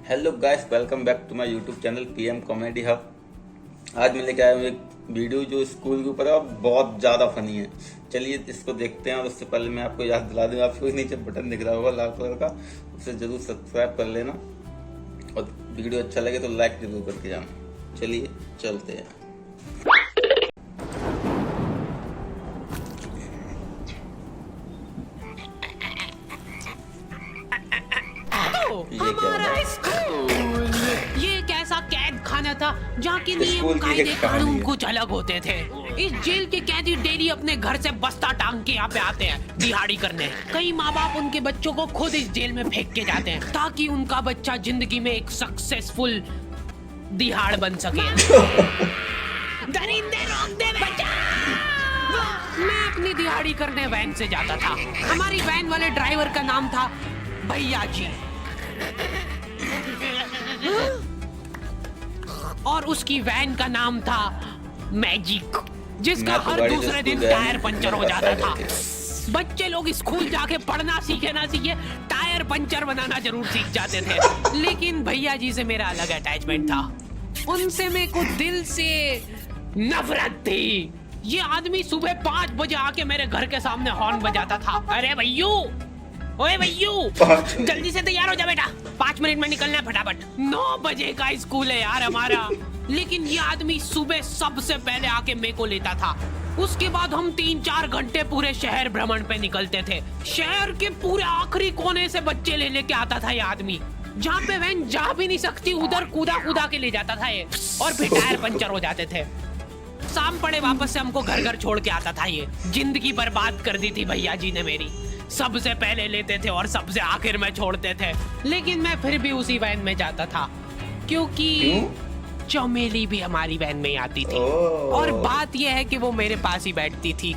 Hello guys, welcome back to my YouTube channel PM comedy hub. आज मैं लेके आया हूँ एक वीडियो जो स्कूल के ऊपर है और बहुत ज़्यादा फनी है। चलिए इसको देखते हैं। और उससे पहले मैं आपको याद दिला दूँ, आपको नीचे बटन दिख रहा होगा लाल कलर का, उसे ज़रूर सब्सक्राइब कर लेना और वीडियो अच्छा लगे तो लाइक जरूर करके जाना। चलिए चलते हैं। हमारा स्कूल ये एक ऐसा कैद खाना था जहाँ के नियम कायदे कानून कुछ अलग होते थे। इस जेल के कैदी डेली अपने घर से बस्ता टांग के यहाँ पे आते हैं दिहाड़ी करने। कई माँ बाप उनके बच्चों को खुद इस जेल में फेंक के जाते हैं ताकि उनका बच्चा जिंदगी में एक सक्सेसफुल दिहाड़ बन सके। दरिंदे रोक दे बच्चा। मैं अपनी दिहाड़ी करने वैन से जाता था। हमारी वैन वाले ड्राइवर का नाम था भैया जी और उसकी वैन का नाम था मैजिक, जिसका हर दूसरे दिन टायर पंचर हो जाता था। बच्चे लोग स्कूल जाके पढ़ना सीखे ना सीखे टायर पंचर बनाना जरूर सीख जाते थे। लेकिन भैया जी से मेरा अलग अटैचमेंट था। उनसे मेरे को दिल से नफरत थी। ये आदमी सुबह 5 बजे आके मेरे घर के सामने हॉर्न बजाता था। अरे भैयू, ओए भैयू, जल्दी से तैयार हो जा बेटा, 5 मिनट में निकलना है फटाफट। 9 बजे का स्कूल है यार हमारा। लेकिन ये आदमी सुबह सबसे पहले आके मेरे को लेता था। उसके बाद हम 3-4 घंटे पूरे शहर भ्रमण पे निकलते थे। शहर के पूरे आखिरी कोने से बच्चे ले लेके आता था ये आदमी। जहाँ पे वैन जा भी नहीं सकती उधर कूदा कूदा के ले जाता था ये, और फिर टायर पंचर हो जाते थे। शाम पड़े वापस से हमको घर घर छोड़ के आता था ये। जिंदगी बर्बाद कर दी थी भैया जी ने मेरी। सबसे पहले लेते थे और सबसे आखिर में छोड़ते थे। लेकिन मैं फिर भी उसी वैन में जाता था क्योंकि चमेली भी हमारी वैन में ही आती थी। और बात यह है कि वो मेरे पास ही बैठती थी,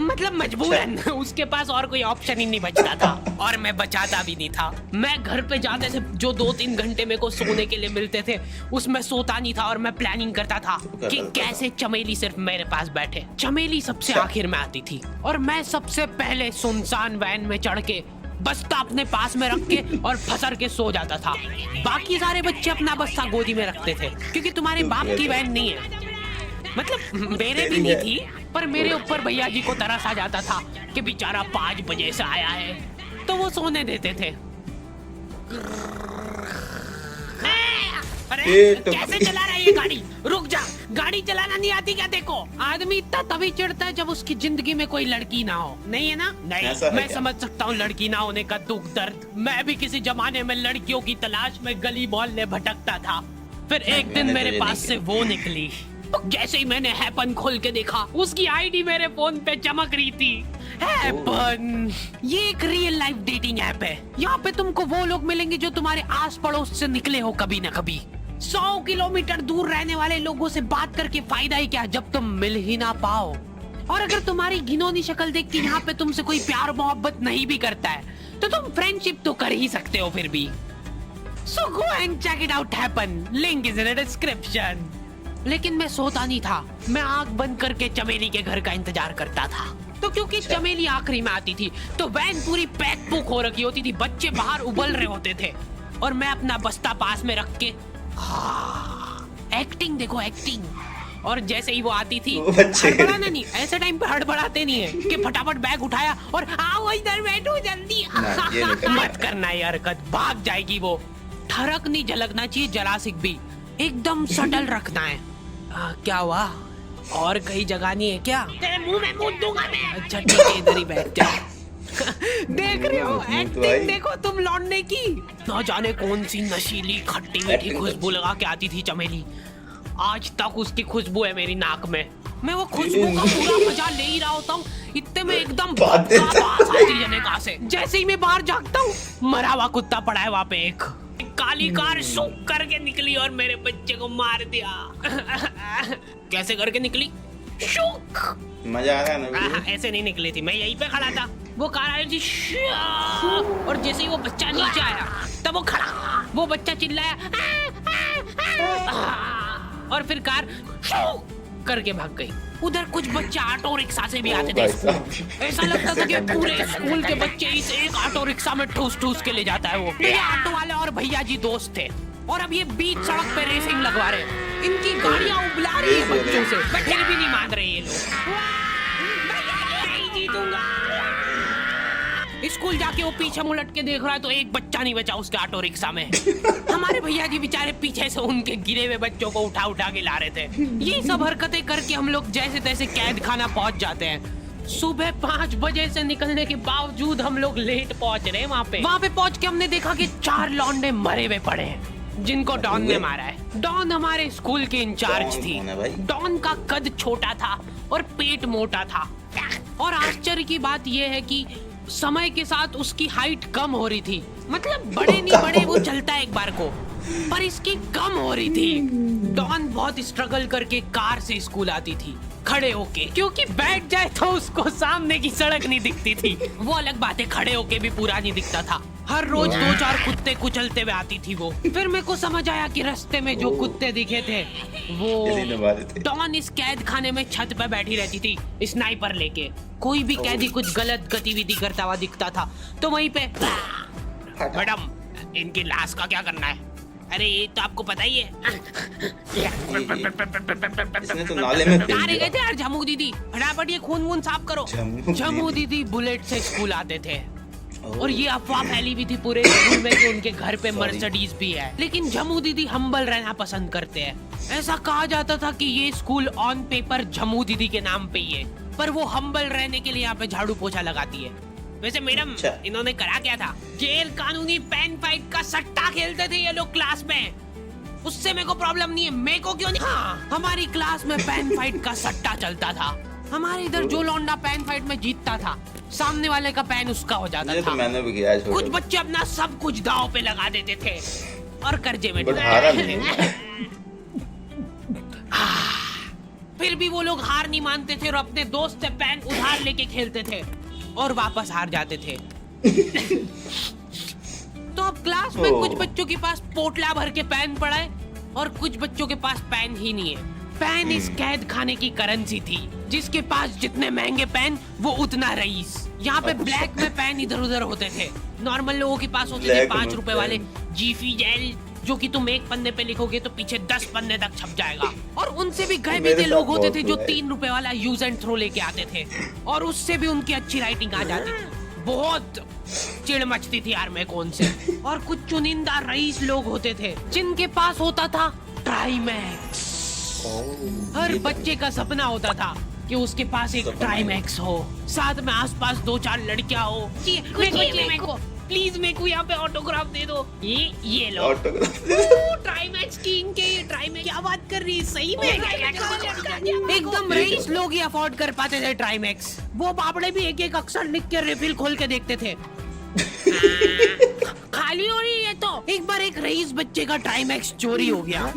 मतलब मजबूरन। उसके पास और कोई ऑप्शन ही नहीं बचता था और मैं बचाता भी नहीं था। मैं घर पे जाते थे, जो 2-3 घंटे मेरे को सोने के लिए मिलते थे उसमें सोता नहीं था और मैं प्लानिंग करता था कि कैसे चमेली सिर्फ मेरे पास बैठे। चमेली सबसे आखिर में आती थी और मैं सबसे पहले सुनसान वैन में चढ़ के बस्ता अपने पास में रख के और फसर के सो जाता था। बाकी सारे बच्चे अपना बस्ता गोदी में रखते थे क्योंकि तुम्हारे बाप की वैन नहीं है, मतलब मेरे भी नहीं थी, पर मेरे ऊपर भैया जी को तरस आ जाता था कि बेचारा 5 बजे से आया है, तो वो सोने देते थे। अरे कैसे चला रहा है ये गाड़ी? रुक जा, गाड़ी चलाना नहीं आती क्या? देखो, आदमी इतना तभी चिढ़ता है जब उसकी जिंदगी में कोई लड़की ना हो। नहीं है ना? नहीं, मैं समझ सकता हूँ लड़की ना होने का दुख दर्द। मैं भी किसी जमाने में लड़कियों की तलाश में गली मोहल्ले भटकता था। फिर एक दिन मेरे पास से वो निकली। जैसे ही मैंने हैपन खोल के देखा, उसकी आईडी मेरे फोन पे चमक रही थी। हैपन ये एक रियल लाइफ डेटिंग ऐप है। यहाँ पे तुमको वो लोग मिलेंगे जो तुम्हारे आस पड़ोस से निकले हो कभी न कभी। 100 किलोमीटर दूर रहने वाले लोगों से बात करके फायदा ही क्या जब तुम मिल ही ना पाओ। और अगर तुम्हारी घिनौनी शक्ल देख के यहाँ पे तुमसे कोई प्यार मोहब्बत नहीं भी करता है तो तुम फ्रेंडशिप तो कर ही सकते हो फिर भी। So go and check it out happen. Link is in the description. लेकिन मैं सोता नहीं था। मैं आंख बंद करके चमेली के घर का इंतजार करता था। तो क्योंकि चमेली आखिरी में आती थी तो वैन पूरी पैक पुक हो रखी होती थी, बच्चे बाहर उबल रहे होते थे और मैं अपना बस्ता पास में रख के एक्टिंग देखो एक्टिंग। और जैसे ही वो आती थी, हड़बड़ाना नहीं, ऐसे टाइम पे हड़बड़ाते नहीं है कि फटाफट बैग उठाया और आओ इधर बैठो जल्दी। मत करना ये हरकत, भाग जाएगी वो। ठरक नहीं झलकना चाहिए, जरासिक भी एकदम सटल रखना है। क्या हुआ? और कहीं जगह नहीं है क्या? तेरे मुंह में मूत दूंगा मैं। अच्छा ठीक है, इधर ही बैठ जा। देख रहे हो एक्टिंग देखो तुम लौंडे की। ना जाने कौन सी नशीली खट्टी मीठी खुशबू लगा के आती थी चमेली। आज तक उसकी खुशबू है मेरी नाक में। मैं वो खुशबू का पूरा मजा ले ही रहा होता हूँ, इतने में एकदम जने से जैसे ही मैं बाहर झांकता हूँ, मरा हुआ कुत्ता पड़ा है वहाँ पे। एक काली कार शुक करके निकली और मेरे बच्चे को मार दिया। कैसे करके निकली? शुक। मजा आ रहा है ना? ऐसे नहीं निकली थी, मैं यहीं पे खड़ा था, वो कार आई थी और जैसे ही वो बच्चा नीचे आया तब वो खड़ा, वो बच्चा चिल्लाया और फिर कार करके भाग गई। उधर कुछ बच्चे ऑटो रिक्शा से भी आते थे भाई स्कूल। साहब। ऐसा लगता था कि पूरे स्कूल के बच्चे इस एक ऑटो रिक्शा में ठूस ठूस के ले जाता है वो। ये ऑटो वाले और भैया जी दोस्त थे और अब ये बीच सड़क पे रेसिंग लगवा रहे। इनकी गाड़ियां उबला रही है बच्चों से, पर फिर भी नहीं मान रहे ये लोग। नहीं जीतूंगा। स्कूल जाके वो पीछे मुलट के देख रहा है तो एक बच्चा नहीं बचा उसके ऑटो रिक्शा में। हमारे भैया जी बेचारे पीछे से उनके गिरे हुए बच्चों को उठा उठा के ला रहे थे। ये सब हरकतें करके हम लोग जैसे तैसे कैद खाना पहुंच जाते हैं। सुबह 5 बजे से निकलने के बावजूद हम लोग लेट पहुंच रहे हैं वहाँ पे पहुंच के हमने देखा कि 4 लौंडे मरे हुए पड़े हैं जिनको डॉन ने मारा है। डॉन हमारे स्कूल की इंचार्ज थी। डॉन का कद छोटा था और पेट मोटा था और आश्चर्य की बात यह है कि समय के साथ उसकी हाइट कम हो रही थी। मतलब बड़े नहीं बड़े वो चलता है एक बार को, पर इसकी कम हो रही थी। डॉन बहुत स्ट्रगल करके कार से स्कूल आती थी खड़े होके, क्योंकि बैठ जाए तो उसको सामने की सड़क नहीं दिखती थी। वो अलग बात है, खड़े होके भी पूरा नहीं दिखता था। हर रोज 2-4 कुत्ते कुचलते हुए आती थी वो। फिर मेरे को समझ आया कि रास्ते में जो कुत्ते दिखे थे वो डॉन इस कैद खाने में छत पे बैठी रहती थी स्नाइपर लेके। कोई भी कैदी कुछ गलत गतिविधि करता हुआ दिखता था तो वहीं पे, मैडम इनकी लाश का क्या करना है? अरे ये तो आपको पता ही है। इसने तो नाले में फेंक नारे दिया। गए थे यार झमू दीदी, फटाफट ये खून वून साफ करो। झमू दीदी बुलेट से स्कूल आते थे और ये अफवाह फैली हुई थी पूरे स्कूल में कि उनके घर पे मर्सिडीज भी है। लेकिन झमू दीदी हम्बल रहना पसंद करते हैं। ऐसा कहा जाता था कि ये स्कूल ऑन पेपर झमू दीदी के नाम पे ही है, पर वो हम्बल रहने के लिए यहाँ पे झाड़ू पोछा लगाती है। वैसे मैडम इन्होंने करा क्या था? गैर कानूनी पेन फाइट का सट्टा खेलते थे ये लोग क्लास में। उससे मेरे को प्रॉब्लम नहीं है, मेरे को क्यों नहीं? हाँ, हमारी क्लास में पेन फाइट का सट्टा चलता था। हमारे इधर जो लौंडा पेन फाइट में जीतता था सामने वाले का पेन उसका हो जाता था। तो मैंने भी किया है। कुछ बच्चे अपना सब कुछ दांव पे लगा देते थे और कर्जे में फिर भी वो लोग हार नहीं मानते थे और अपने दोस्त से पेन उधार लेके खेलते थे और वापस हार जाते थे। तो अब क्लास में कुछ बच्चों के पास पोटला भर के पेन पड़ा है और कुछ बच्चों के पास पेन ही नहीं है। पेन इस कैद खाने की करेंसी थी। जिसके पास जितने महंगे पेन वो उतना रईस। यहाँ पे ब्लैक में पेन इधर उधर होते थे। नॉर्मल लोगों के पास होते थे 5 रुपए वाले जीफी जेल, जो कि तुम एक पन्ने पे लिखोगे तो पीछे 10 पन्ने तक छप जाएगा। और उनसे भी गए बीते लोग होते थे जो 3 रुपए वाला यूज एंड थ्रो लेके आते थे और उससे भी उनकी अच्छी राइटिंग आ जाती थी। बहुत चिढ़ मचती थी यार मेरे को उनसे। और कुछ चुनिंदा रईस लोग होते थे जिनके पास होता था ट्राईमैक्स। हर बच्चे का सपना होता था कि उसके पास एक ट्राईमैक्स हो, साथ में आसपास 2-4 लड़कियां हो। मेरे को प्लीज मेरे को यहाँ पे ऑटोग्राफ दे दो। ये लो ट्राईमैक्स की इनके ये ट्राईमैक्स क्या बात कर रही है? सही में एकदम रईस लोग ही अफोर्ड कर पाते थे ट्राईमैक्स। वो बाबड़े भी एक एक अक्षर लिख के रिफिल खोल के देखते थे। खाली हो रही है तो एक बार एक रईस बच्चे का ट्राईमैक्स चोरी हो गया।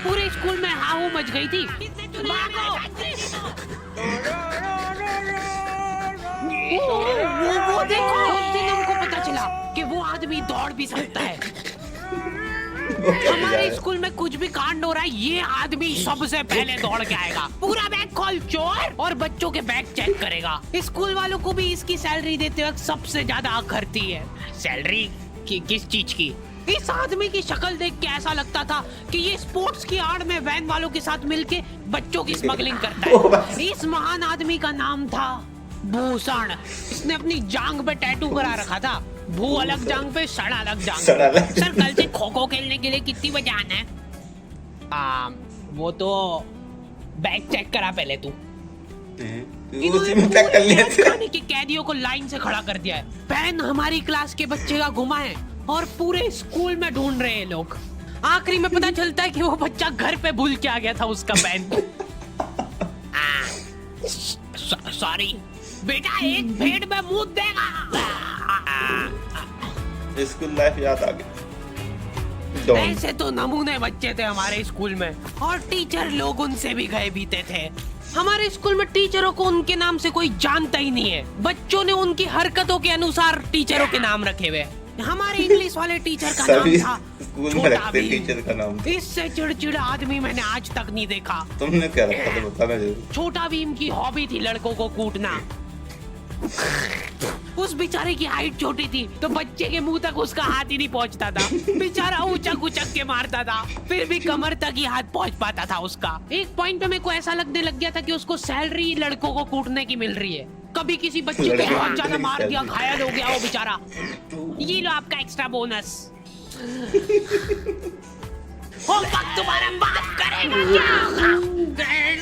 पूरे स्कूल में हाहू मच गई थी। वो देखो, उस दिन हमको पता चला कि वो आदमी दौड़ भी सकता है। हमारे स्कूल में कुछ भी कांड हो रहा है ये आदमी सबसे पहले दौड़ के आएगा, पूरा बैग खोल चोर, और बच्चों के बैग चेक करेगा। स्कूल वालों को भी इसकी सैलरी देते वक्त सबसे ज्यादा आखरती है। सैलरी किस चीज की? इस आदमी की शक्ल देख के ऐसा लगता था कि ये स्पोर्ट्स की आड़ में वैन वालों के साथ मिलके बच्चों की स्मगलिंग करता है। इस महान आदमी का नाम था भूषण। इसने अपनी जांग पे टैटू करा रखा था, भू अलग जांग पे सड़ अलग जांग पे। सर कल से खो खो खेलने के लिए कितनी बजे आना है? वो तो बैग चेक करा पहले तू। खाने के कैदियों को लाइन से खड़ा कर दिया है। पेन हमारी क्लास के बच्चे का गुमा है और पूरे स्कूल में ढूंढ रहे हैं लोग। आखिरी में पता चलता है कि वो बच्चा घर पे भूल के आ गया था उसका पेन। सॉरी बेटा, एक भेड़ में मुंह देगा। स्कूल लाइफ याद आ गई। ऐसे तो नमूने बच्चे थे हमारे स्कूल में और टीचर लोग उनसे भी गए बीते थे। हमारे स्कूल में टीचरों को उनके नाम से कोई जानता ही नहीं है। बच्चों ने उनकी हरकतों के अनुसार टीचरों के नाम रखे हुए। हमारे इंग्लिश वाले टीचर का नाम सभी था स्कूल में छोटा रखते भीम। टीचर का नाम। इससे चिड़चिड़ा आदमी मैंने आज तक नहीं देखा। तुमने क्या रखा था बताना जरूर। छोटा भीम की हॉबी थी लड़कों को कूटना। उस बेचारे की हाइट छोटी थी तो बच्चे के मुंह तक उसका हाथ ही नहीं पहुंचता था। बेचारा उचक उचक के मारता था, फिर भी कमर तक ही हाथ पहुंच पाता था उसका। एक पॉइंट पे मेरे को ऐसा लगने लग गया था कि उसको सैलरी लड़कों को कूटने की मिल रही है। कभी किसी बच्चे को बहुत ज्यादा मार दिया, घायल हो गया वो बेचारा, ये लो आपका एक्स्ट्रा बोनस। होमवर्क तुम्हारा बाप करेगा क्या?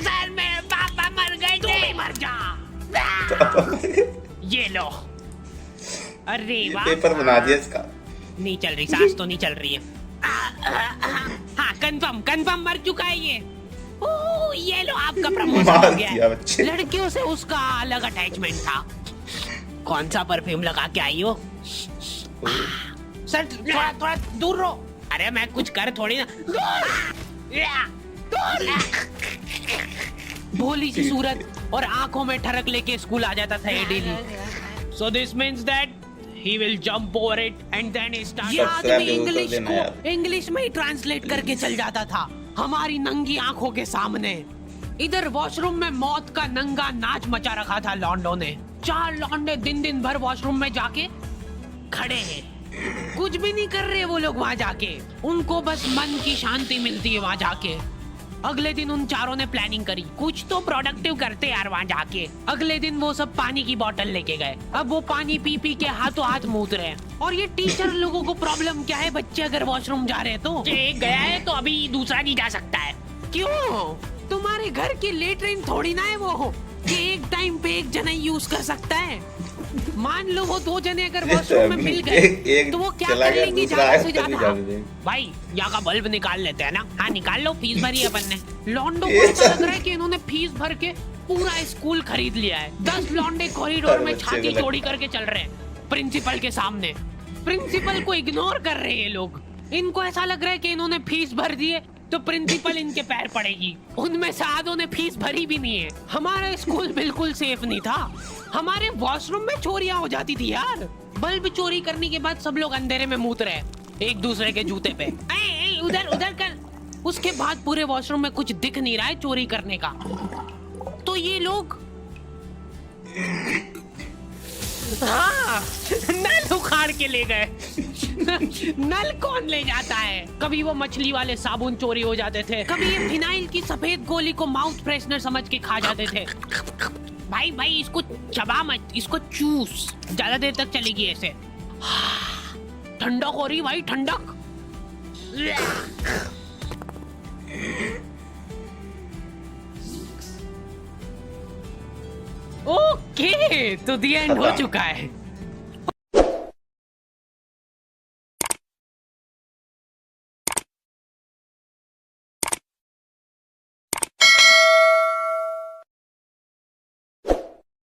सर मेरे पापा मर गए, तू भी मर जा। ये लो। अरे वाह, पेपर बना दिया इसका। नहीं चल रही, सांस तो नहीं चल रही है। हाँ कंफर्म मर चुका है ये। ये लो आपका प्रमोशन हो गया है। लड़कियों से उसका अलग अटैचमेंट था। कौन सा परफ्यूम लगा के आई हो? सर थोड़ा दूर रहो। अरे मैं कुछ कर थोड़ी ना। भोली सी सूरत और आंखों में ठरक लेके स्कूल आ जाता था ये daily. So this means that he will jump over it and then he start। ये आदमी इंग्लिश को इंग्लिश में ही ट्रांसलेट करके चल जाता था हमारी नंगी आंखों के सामने। इधर वॉशरूम में मौत का नंगा नाच मचा रखा था लॉन्डो ने। 4 लॉन्डे दिन भर वॉशरूम में जाके खड़े हैं, कुछ भी नहीं कर रहे वो लोग वहाँ जाके। उनको बस मन की शांति मिलती है वहाँ जाके। अगले दिन उन चारों ने प्लानिंग करी, कुछ तो प्रोडक्टिव करते यार वहाँ जाके। अगले दिन वो सब पानी की बोतल लेके गए। अब वो पानी पी पी के हाथों हाथ मूत रहे हैं। और ये टीचर लोगों को प्रॉब्लम क्या है, बच्चे अगर वॉशरूम जा रहे हैं तो एक गया है तो अभी दूसरा नहीं जा सकता है। क्यों? तुम्हारे घर की लेटरिन थोड़ी ना है वो कि एक टाइम पे एक जना यूज कर सकता है। मान लो वो 2 जने अगर वॉशरूम में मिल गए तो वो क्या कर लेंगे ज्यादा से ज्यादा? भाई यहाँ का बल्ब निकाल लेते हैं ना। हाँ निकाल लो, फीस भरी है अपन ने। लॉन्डो को ऐसा लग रहा है कि इन्होंने फीस भर के पूरा स्कूल खरीद लिया है। 10 लॉन्डे कॉरिडोर में छाती चौड़ी करके चल रहे हैं प्रिंसिपल के सामने। प्रिंसिपल को इग्नोर कर रहे हैं लोग। इनको ऐसा लग रहा है कि इन्होंने फीस भर दी है तो प्रिंसिपल इनके पैर पड़ेगी। उनमें से आधों ने फीस भरी भी नहीं है। हमारा स्कूल बिल्कुल सेफ नहीं था। हमारे वॉशरूम में चोरियां हो जाती थी यार। बल्ब चोरी करने के बाद सब लोग अंधेरे में मूत रहे एक दूसरे के जूते पे। उधर कर। उसके बाद पूरे वॉशरूम में कुछ दिख नहीं रहा है चोरी करने का। तो ये लोग हाँ नल उखाड़ के ले गए। नल कौन ले जाता है? कभी वो मछली वाले साबुन चोरी हो जाते थे, कभी ये फिनाइल की सफेद गोली को माउथ फ्रेशनर समझ के खा जाते थे। भाई इसको चबा मत, इसको चूस, ज्यादा देर तक चलेगी ऐसे। ठंडक हो रही भाई, ठंडक। ओके तो द एंड हो चुका है।